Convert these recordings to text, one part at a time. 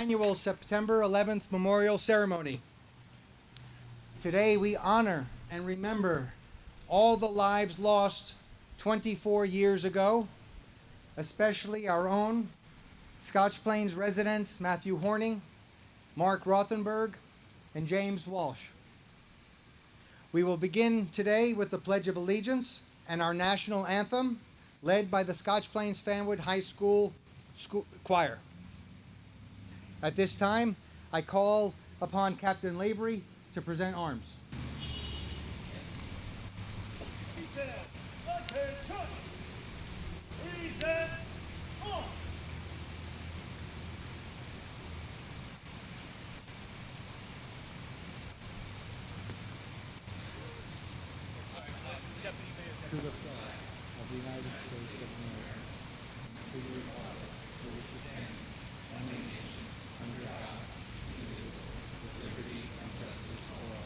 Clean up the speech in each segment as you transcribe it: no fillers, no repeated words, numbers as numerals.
annual September 11th Memorial Ceremony. Today we honor and remember all the lives lost 24 years ago, especially our own Scotch Plains residents Matthew Horning, Mark Rothenberg, and James Walsh. We will begin today with the Pledge of Allegiance and our national anthem, led by the Scotch Plains Fanwood High School Choir. At this time, I call upon Captain Lavery to present arms. To the flag of the United States of America, to the republic for which it stands, one nation, under God, indivisible, with liberty and justice for all.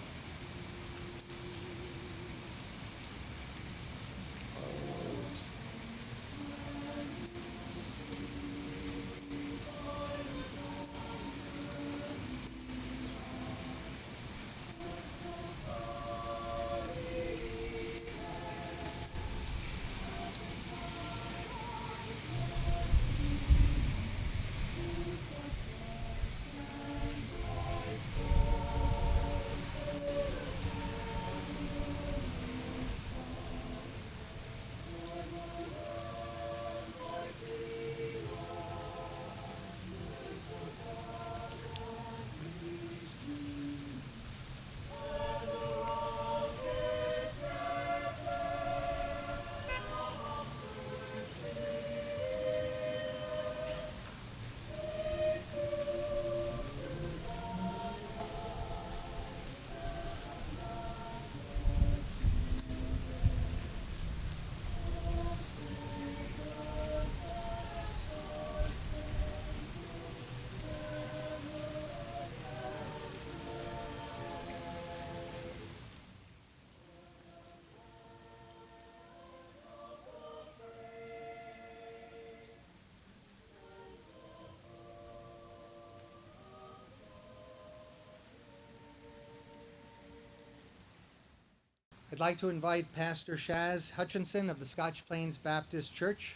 I'd like to invite Pastor Shaz Hutchinson of the Scotch Plains Baptist Church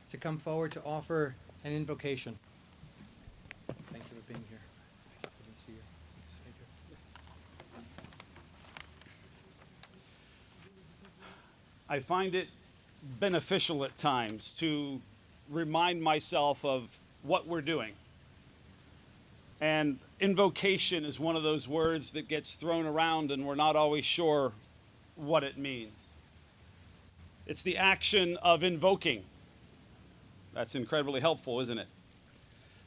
to come forward to offer an invocation. Thank you for being here. Good to see you. I find it beneficial at times to remind myself of what we're doing. And invocation is one of those words that gets thrown around and we're not always sure what it means. It's the action of invoking. That's incredibly helpful, isn't it?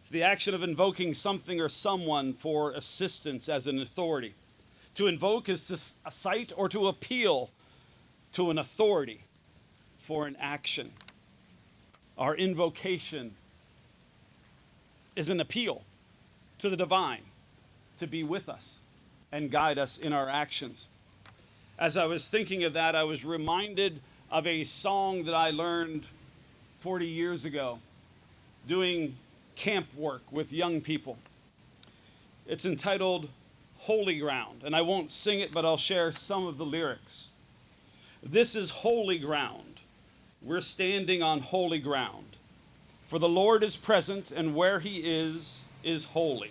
It's the action of invoking something or someone for assistance as an authority. To invoke is to cite or to appeal to an authority for an action. Our invocation is an appeal to the divine to be with us and guide us in our actions. As I was thinking of that, I was reminded of a song that I learned 40 years ago doing camp work with young people. It's entitled Holy Ground, and I won't sing it, but I'll share some of the lyrics. This is holy ground. We're standing on holy ground. For the Lord is present, and where he is holy.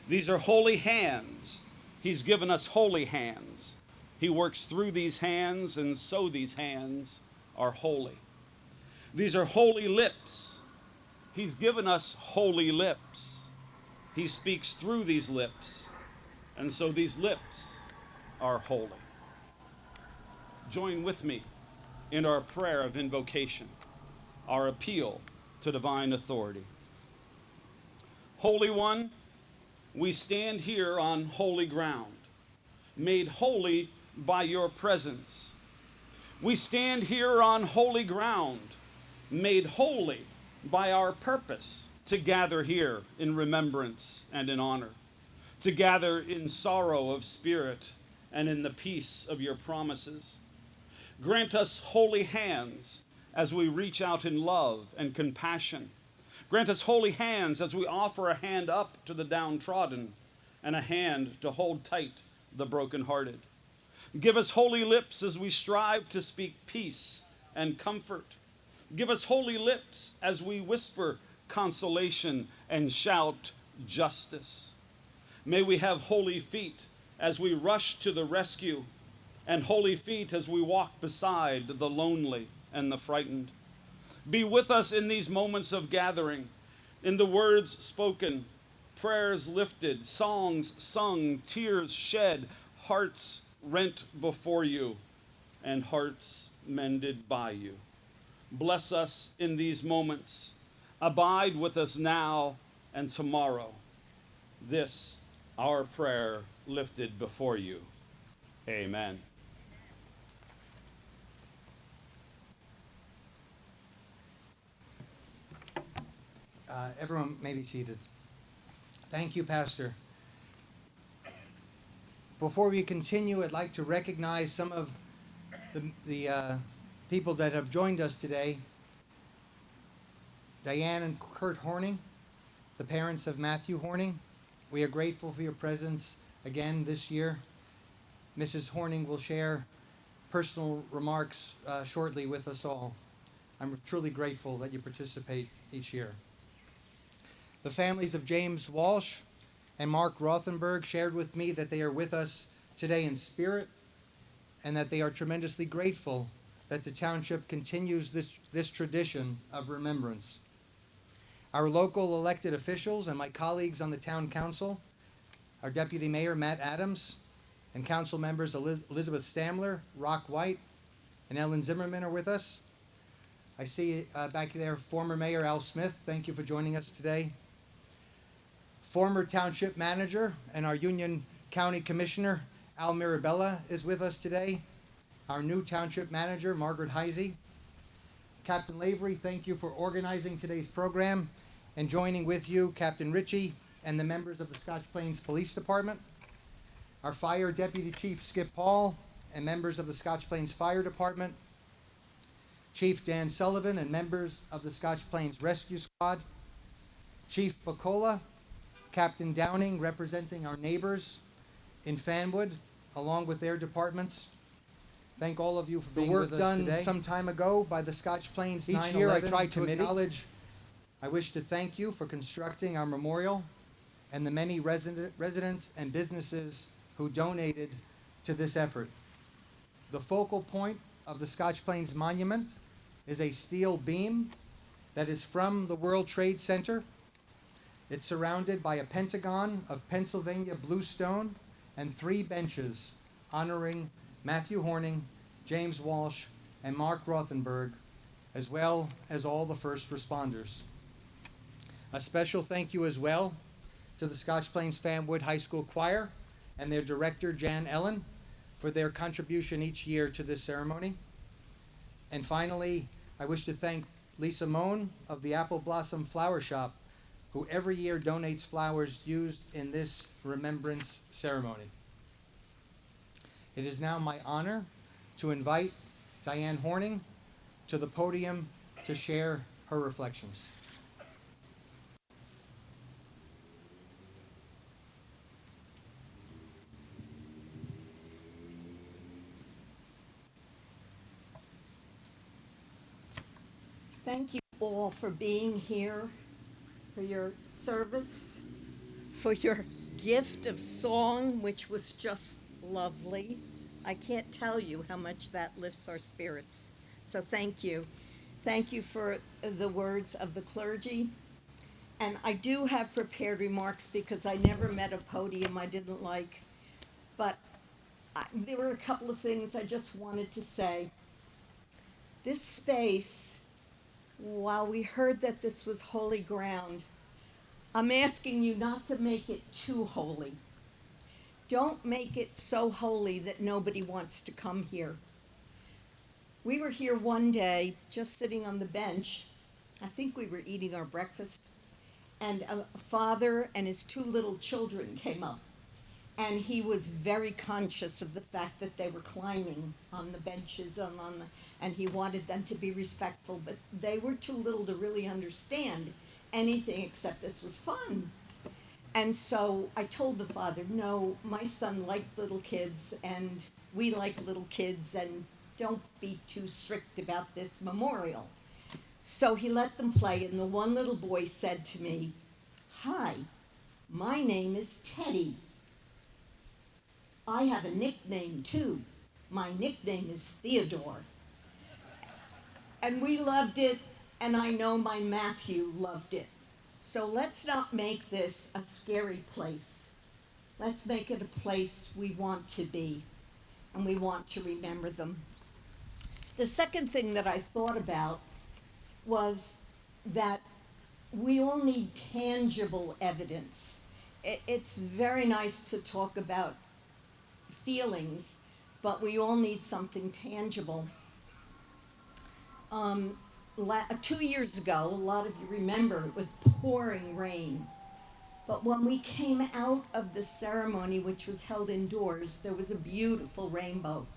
These are holy hands. He's given us holy hands. He works through these hands, and so these hands are holy. These are holy lips. He's given us holy lips. He speaks through these lips, and so these lips are holy. Join with me in our prayer of invocation, our appeal to divine authority. Holy One, we stand here on holy ground, made holy by your presence. We stand here on holy ground, made holy by our purpose to gather here in remembrance and in honor, to gather in sorrow of spirit and in the peace of your promises. Grant us holy hands as we reach out in love and compassion. Grant us holy hands as we offer a hand up to the downtrodden and a hand to hold tight the brokenhearted. Give us holy lips as we strive to speak peace and comfort. Give us holy lips as we whisper consolation and shout justice. May we have holy feet as we rush to the rescue, and holy feet as we walk beside the lonely and the frightened. Be with us in these moments of gathering, in the words spoken, prayers lifted, songs sung, tears shed, hearts rent before you, and hearts mended by you. Bless us in these moments. Abide with us now and tomorrow. This, our prayer lifted before you. Amen. Everyone may be seated. Thank you, Pastor. Before we continue, I'd like to recognize some of the people that have joined us today. Diane and Kurt Horning, the parents of Matthew Horning. We are grateful for your presence again this year. Mrs. Horning will share personal remarks shortly with us all. I'm truly grateful that you participate each year. The families of James Walsh and Mark Rothenberg shared with me that they are with us today in spirit and that they are tremendously grateful that the township continues this tradition of remembrance. Our local elected officials and my colleagues on the town council, our Deputy Mayor Matt Adams, and council members Elizabeth Stamler, Rock White, and Ellen Zimmerman are with us. I see back there former Mayor Al Smith. Thank you for joining us today. Former Township Manager and our Union County Commissioner Al Mirabella is with us today. Our new Township Manager Margaret Heisey. Captain Lavery, thank you for organizing today's program, and joining with you Captain Ritchie and the members of the Scotch Plains Police Department. Our Fire Deputy Chief Skip Paul and members of the Scotch Plains Fire Department. Chief Dan Sullivan and members of the Scotch Plains Rescue Squad. Chief Bacola, Captain Downing representing our neighbors in Fanwood, along with their departments. Thank all of you for being with us today. The work done some time ago by the Scotch Plains 9/11 Each year I try to acknowledge. I wish to thank you for constructing our memorial and the many residents and businesses who donated to this effort. The focal point of the Scotch Plains Monument is a steel beam that is from the World Trade Center. It's surrounded by a pentagon of Pennsylvania bluestone and 3 benches honoring Matthew Horning, James Walsh, and Mark Rothenberg, as well as all the first responders. A special thank you as well to the Scotch Plains Fanwood High School Choir and their director, Jan Ellen, for their contribution each year to this ceremony. And finally, I wish to thank Lisa Moan of the Apple Blossom Flower Shop, who every year donates flowers used in this remembrance ceremony. It is now my honor to invite Diane Horning to the podium to share her reflections. Thank you all for being here, for your service, for your gift of song, which was just lovely. I can't tell you how much that lifts our spirits. So thank you. Thank you for the words of the clergy. And I do have prepared remarks because I never met a podium I didn't like. But there were a couple of things I just wanted to say. This space, while we heard that this was holy ground, I'm asking you not to make it too holy. Don't make it so holy that nobody wants to come here. We were here one day, just sitting on the bench. I think we were eating our breakfast, and a father and his 2 little children came up. And he was very conscious of the fact that they were climbing on the benches and he wanted them to be respectful, but they were too little to really understand anything except this was fun. And so I told the father, no, my son liked little kids, and we like little kids, and don't be too strict about this memorial. So he let them play, and the one little boy said to me, "Hi, my name is Teddy. I have a nickname too. My nickname is Theodore." And we loved it, and I know my Matthew loved it. So let's not make this a scary place. Let's make it a place we want to be, and we want to remember them. The second thing that I thought about was that we all need tangible evidence. It's very nice to talk about feelings, but we all need something tangible. 2 years ago, a lot of you remember, it was pouring rain. But when we came out of the ceremony, which was held indoors, there was a beautiful rainbow.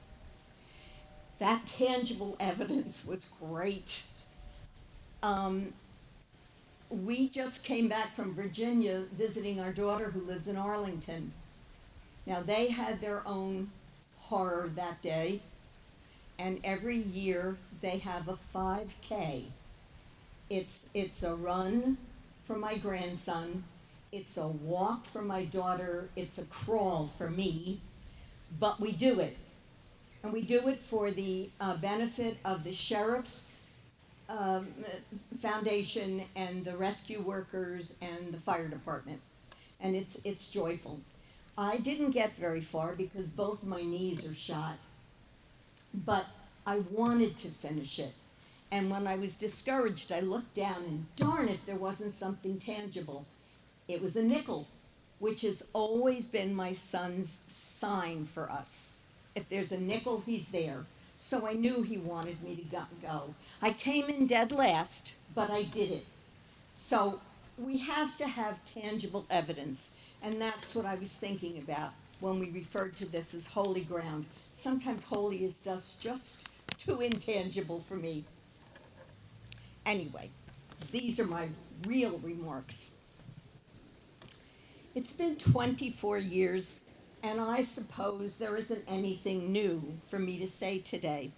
That tangible evidence was great. We just came back from Virginia visiting our daughter who lives in Arlington. Now, they had their own horror that day, and every year they have a 5K. It's a run for my grandson, it's a walk for my daughter, it's a crawl for me, but we do it. And we do it for the benefit of the sheriff's foundation and the rescue workers and the fire department. And it's joyful. I didn't get very far because both my knees are shot, but I wanted to finish it. And when I was discouraged, I looked down and darn if there wasn't something tangible. It was a nickel, which has always been my son's sign for us. If there's a nickel, he's there. So I knew he wanted me to go. I came in dead last, but I did it. So we have to have tangible evidence, and that's what I was thinking about when we referred to this as holy ground. Sometimes holy is just too intangible for me. Anyway, these are my real remarks. It's been 24 years, and I suppose there isn't anything new for me to say today.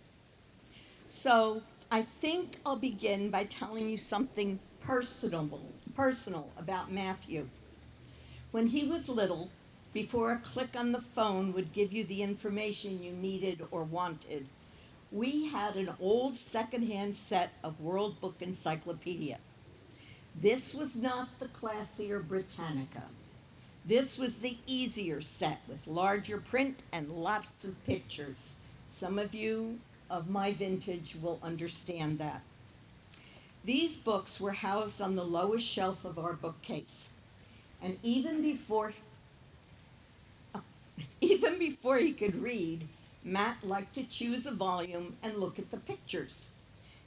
So I think I'll begin by telling you something personal about Matthew. When he was little, before a click on the phone would give you the information you needed or wanted, we had an old secondhand set of World Book Encyclopedia. This was not the classier Britannica. This was the easier set with larger print and lots of pictures. Some of you of my vintage will understand that. These books were housed on the lowest shelf of our bookcase. And even before he could read, Matt liked to choose a volume and look at the pictures.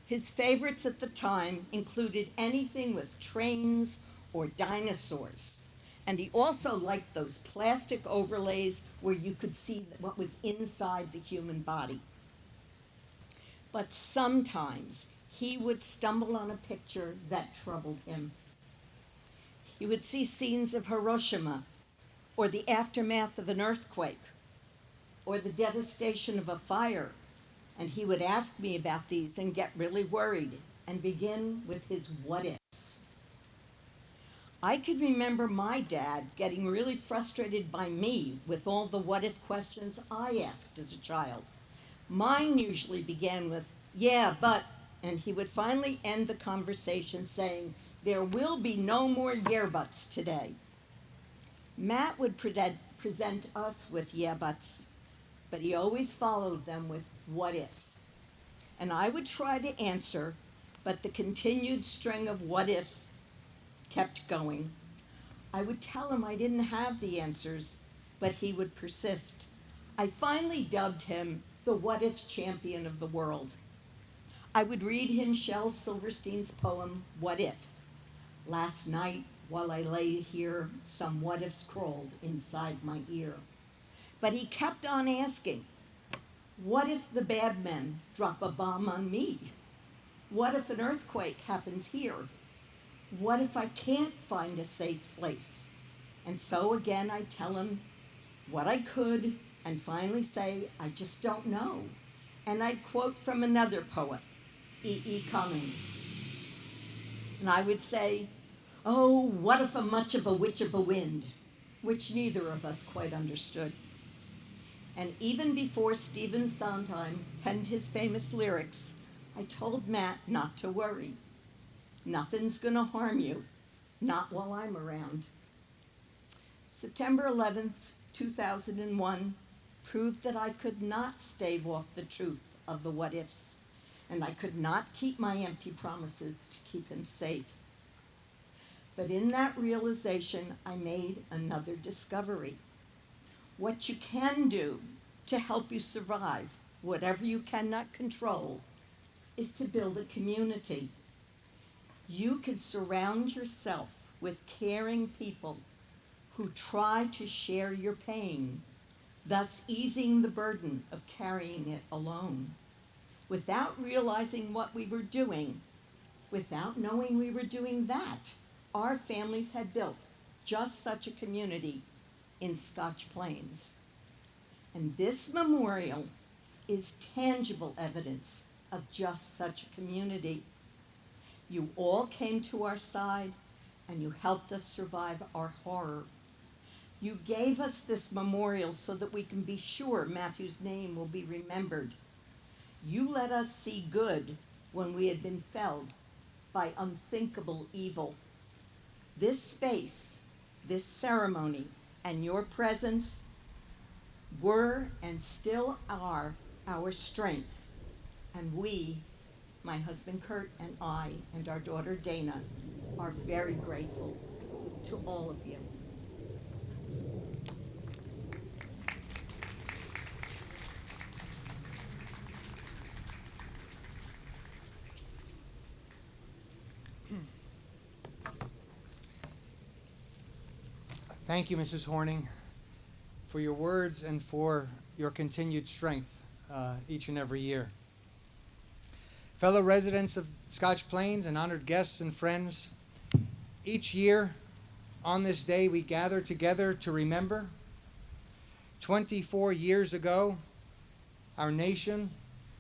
His favorites at the time included anything with trains or dinosaurs. And he also liked those plastic overlays where you could see what was inside the human body. But sometimes he would stumble on a picture that troubled him. He would see scenes of Hiroshima, or the aftermath of an earthquake, or the devastation of a fire, and he would ask me about these and get really worried and begin with his what ifs. I could remember my dad getting really frustrated by me with all the what if questions I asked as a child. Mine usually began with, yeah, but, and he would finally end the conversation saying, there will be no more yeah buts today. Matt would present us with yeah buts, but he always followed them with what if. And I would try to answer, but the continued string of what ifs kept going. I would tell him I didn't have the answers, but he would persist. I finally dubbed him the what if champion of the world. I would read him Shel Silverstein's poem, What If? Last night, while I lay here, some what ifs crawled inside my ear. But he kept on asking, what if the bad men drop a bomb on me? What if an earthquake happens here? What if I can't find a safe place? And so again, I tell him what I could and finally say, I just don't know. And I quote from another poet, E. Cummings. And I would say, oh, what if a much of a witch of a wind, which neither of us quite understood. And even before Stephen Sondheim penned his famous lyrics, I told Matt not to worry. Nothing's gonna harm you, not while I'm around. September 11th, 2001 proved that I could not stave off the truth of the what ifs, and I could not keep my empty promises to keep him safe. But in that realization, I made another discovery. What you can do to help you survive whatever you cannot control is to build a community. You can surround yourself with caring people who try to share your pain, thus easing the burden of carrying it alone. Without realizing what we were doing, without knowing we were doing that, our families had built just such a community in Scotch Plains. And this memorial is tangible evidence of just such a community. You all came to our side and you helped us survive our horror. You gave us this memorial so that we can be sure Matthew's name will be remembered. You let us see good when we had been felled by unthinkable evil. This space, this ceremony, and your presence were and still are our strength. And we, my husband Kurt and I and our daughter Dana, are very grateful to all of you. Thank you, Mrs. Horning, for your words and for your continued strength each and every year. Fellow residents of Scotch Plains and honored guests and friends, each year on this day we gather together to remember. 24 years ago, our nation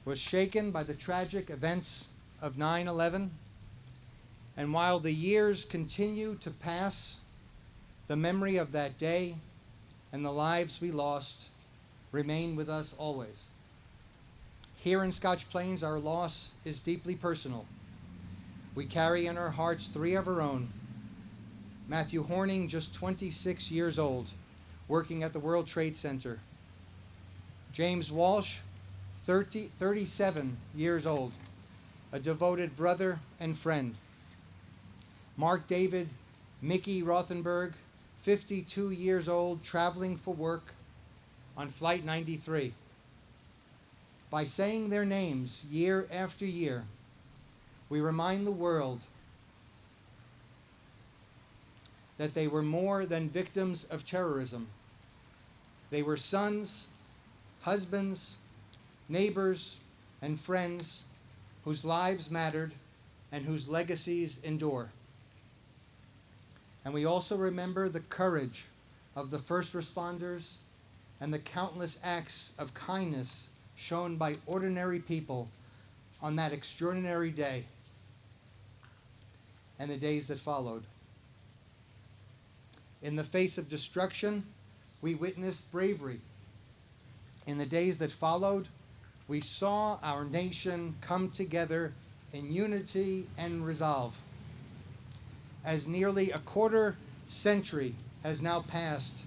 was shaken by the tragic events of 9/11, and while the years continue to pass, the memory of that day and the lives we lost remain with us always. Here in Scotch Plains, our loss is deeply personal. We carry in our hearts three of our own. Matthew Horning, just 26 years old, working at the World Trade Center. James Walsh, 37 years old, a devoted brother and friend. Mark David Mickey Rothenberg, 52 years old, traveling for work on Flight 93. By saying their names year after year, we remind the world that they were more than victims of terrorism. They were sons, husbands, neighbors, and friends whose lives mattered and whose legacies endure. And we also remember the courage of the first responders and the countless acts of kindness shown by ordinary people on that extraordinary day and the days that followed. In the face of destruction, we witnessed bravery. In the days that followed, we saw our nation come together in unity and resolve. As nearly a quarter century has now passed,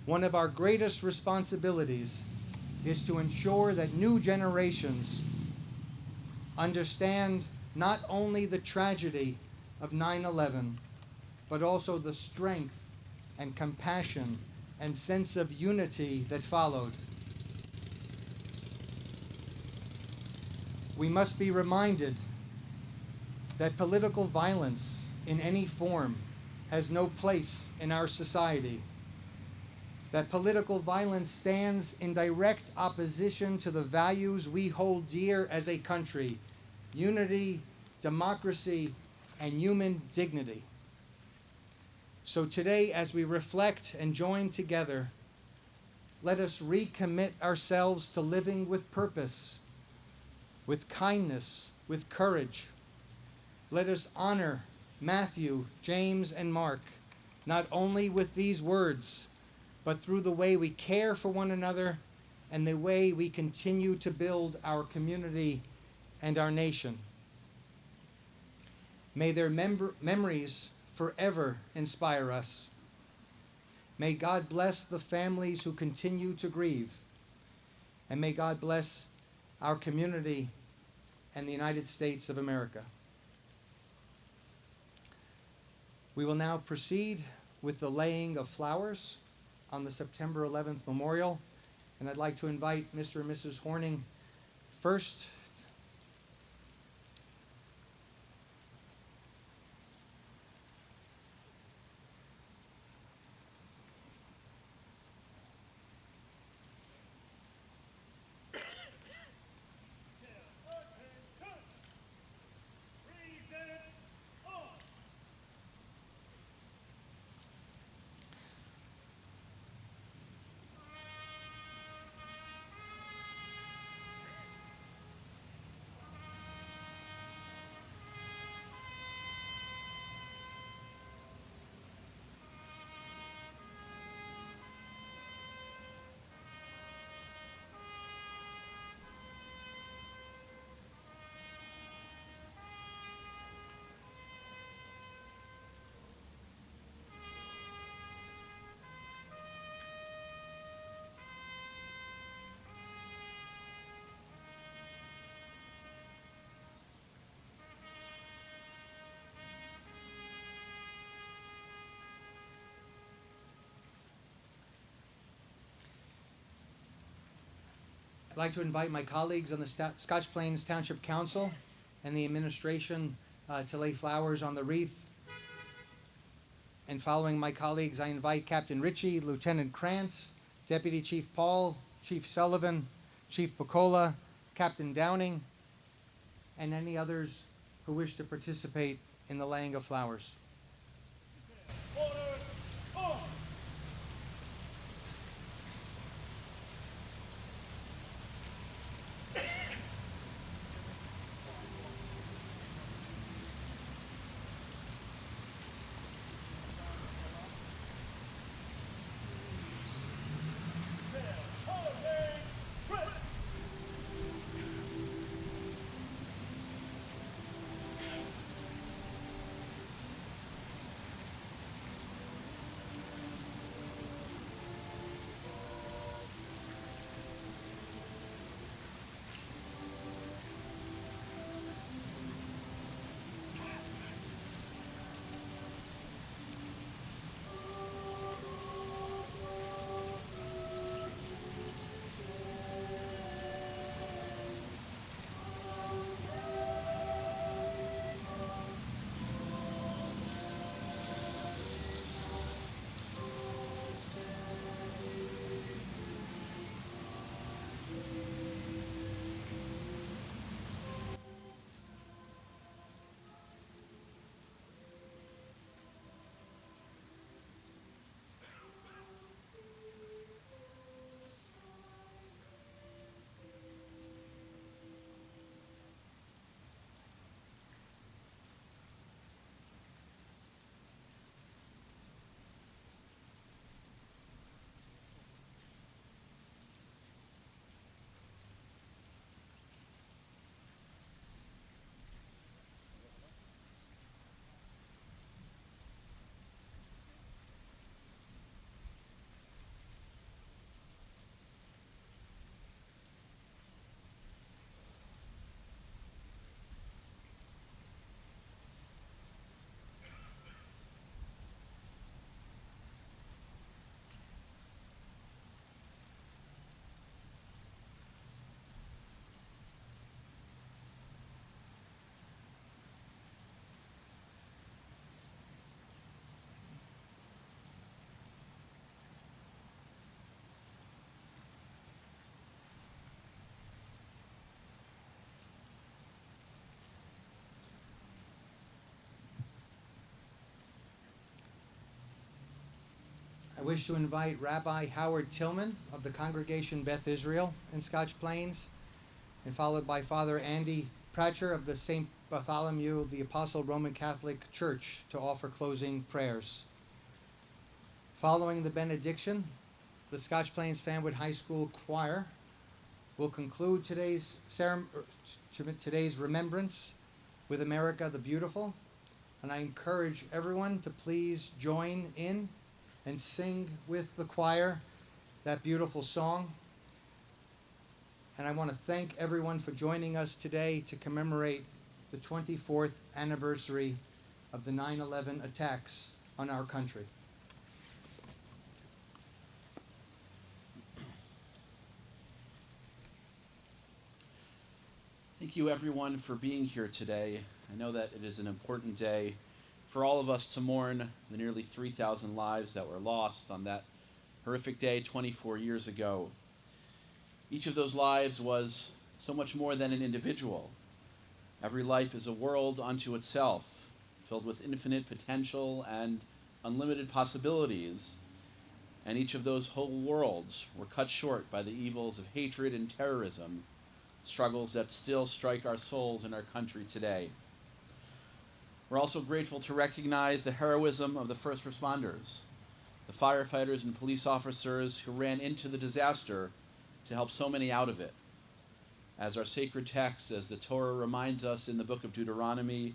one of our greatest responsibilities is to ensure that new generations understand not only the tragedy of 9/11, but also the strength and compassion and sense of unity that followed. We must be reminded that political violence in any form has no place in our society, that political violence stands in direct opposition to the values we hold dear as a country: unity, democracy, and human dignity. So today, as we reflect and join together, let us recommit ourselves to living with purpose, with kindness, with courage. Let us honor Matthew, James, and Mark, not only with these words, but through the way we care for one another and the way we continue to build our community and our nation. May their memories forever inspire us. May God bless the families who continue to grieve. And may God bless our community and the United States of America. We will now proceed with the laying of flowers on the September 11th memorial. And I'd like to invite Mr. and Mrs. Horning first. I'd like to invite my colleagues on the Scotch Plains Township Council and the administration to lay flowers on the wreath. And following my colleagues, I invite Captain Ritchie, Lieutenant Krantz, Deputy Chief Paul, Chief Sullivan, Chief Picola, Captain Downing, and any others who wish to participate in the laying of flowers. wish to invite Rabbi Howard Tillman of the Congregation Beth Israel in Scotch Plains, and followed by Father Andy Pratcher of the St. Bartholomew the Apostle Roman Catholic Church to offer closing prayers. Following the benediction, the Scotch Plains Fanwood High School Choir will conclude today's remembrance with America the Beautiful, and I encourage everyone to please join in and sing with the choir that beautiful song. And I want to thank everyone for joining us today to commemorate the 24th anniversary of the 9/11 attacks on our country. Thank you, everyone, for being here today. I know that it is an important day for all of us to mourn the nearly 3,000 lives that were lost on that horrific day 24 years ago. Each of those lives was so much more than an individual. Every life is a world unto itself, filled with infinite potential and unlimited possibilities. And each of those whole worlds were cut short by the evils of hatred and terrorism, struggles that still strike our souls in our country today. We're also grateful to recognize the heroism of the first responders, the firefighters and police officers who ran into the disaster to help so many out of it. As our sacred text, as the Torah reminds us in the book of Deuteronomy,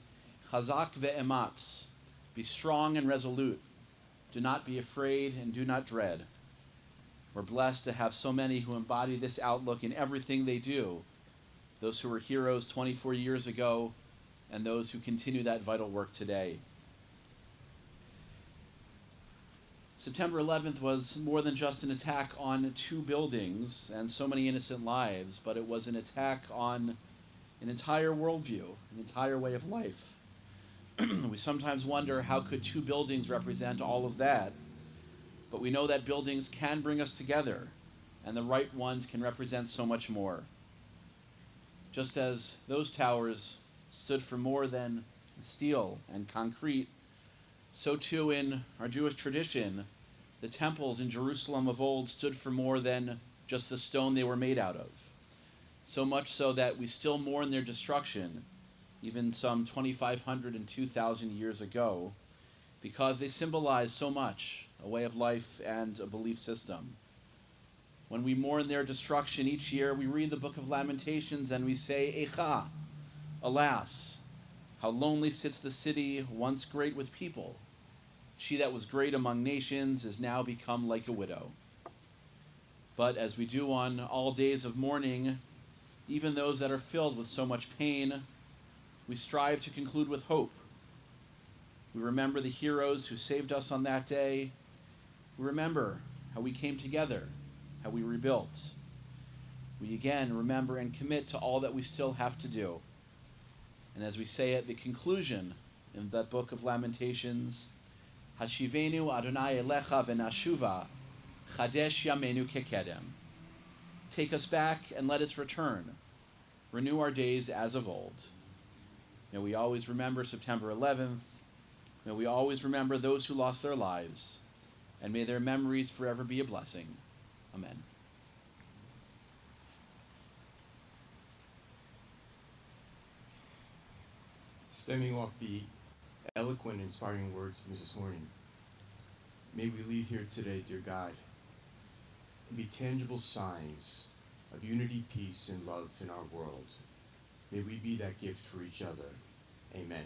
Chazak ve'ematz, be strong and resolute, do not be afraid and do not dread. We're blessed to have so many who embody this outlook in everything they do, those who were heroes 24 years ago and those who continue that vital work today. September 11th was more than just an attack on two buildings and so many innocent lives, but it was an attack on an entire worldview, an entire way of life. We sometimes wonder, how could two buildings represent all of that? But we know that buildings can bring us together, and the right ones can represent so much more. Just as those towers stood for more than steel and concrete, so too in our Jewish tradition, the temples in Jerusalem of old stood for more than just the stone they were made out of. So much so that we still mourn their destruction, even some 2,500 and 2,000 years ago, because they symbolize so much, a way of life and a belief system. When we mourn their destruction each year, we read the book of Lamentations and we say, Echa, alas, how lonely sits the city once great with people. She that was great among nations is now become like a widow. But as we do on all days of mourning, even those that are filled with so much pain, we strive to conclude with hope. We remember the heroes who saved us on that day. We remember how we came together, how we rebuilt. We again remember and commit to all that we still have to do. And as we say at the conclusion in that book of Lamentations, Hashivenu Adonai Elecha v'nashuva, Chadesh Yamenu kekedem. Take us back and let us return. Renew our days as of old. May we always remember September 11th. May we always remember those who lost their lives. And may their memories forever be a blessing. Amen. Stemming off the eloquent, inspiring words of Mrs. Horning, may we leave here today, dear God, and be tangible signs of unity, peace, and love in our world. May we be that gift for each other. Amen.